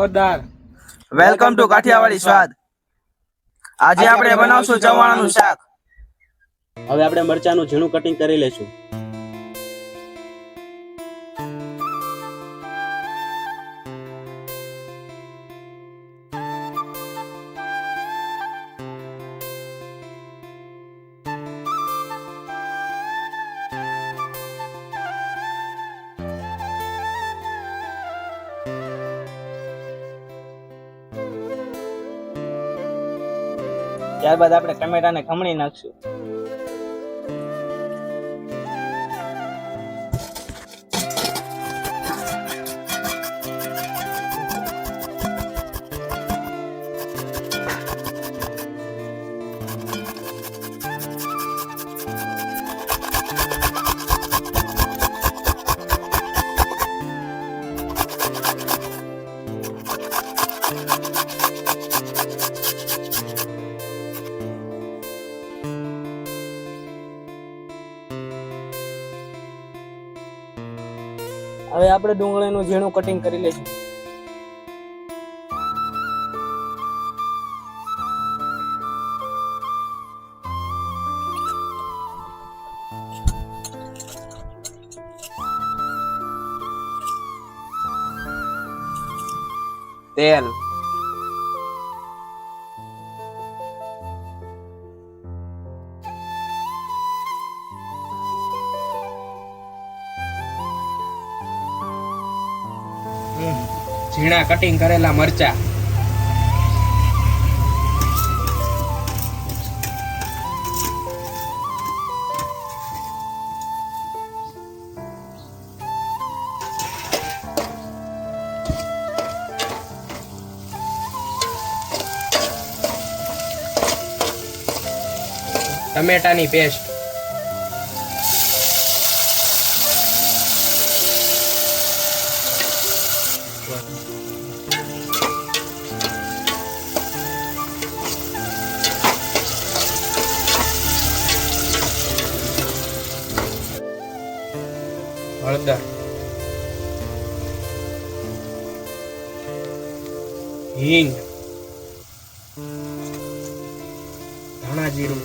જોરદાર. Welcome to Kathiawadi સ્વાદ. આજે આપણે બનાવશું ચવાણાનું શાક. હવે આપણે મરચાનું ઝીણું કટિંગ કરી લઈશું. ત્યારબાદ આપણે ટમેટાને ખમણી નાખશું. હવે આપણે ડુંગળીનું ઝીણું કટિંગ કરી લઈશું. તેલ, ઝીણા કટિંગ કરેલા મરચા, ટમેટાની પેસ્ટ, હળદર, હિંગ, ધાણા જીરું,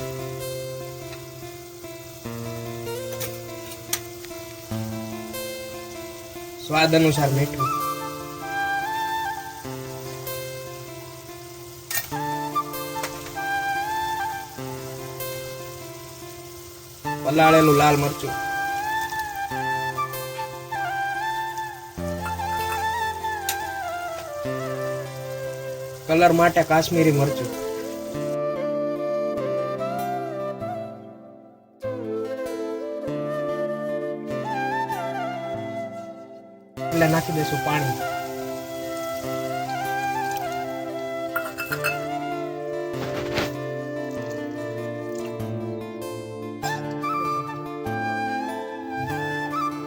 સ્વાદ અનુસાર મીઠું, પલાળેલું લાલ મરચું, કલર માટે કાશ્મીરી મરચું, એટલે નાખી દઈશું પાણી.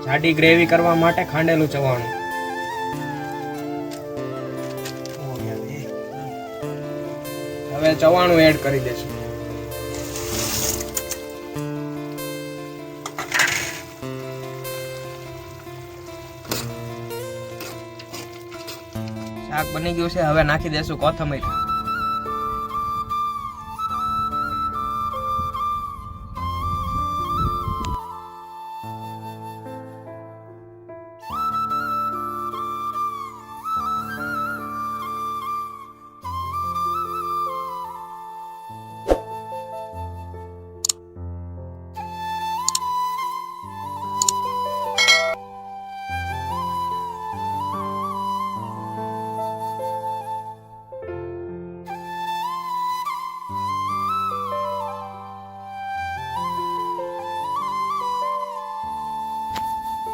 જાડી ગ્રેવી કરવા માટે ખાંડેલું ચવાણું. હવે ચવાણું એડ કરી દઈશું. શાક બની ગયું છે. હવે નાખી દઈશું કોથમીર.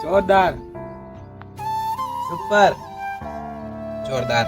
જોરદાર. સુપર, જોરદાર.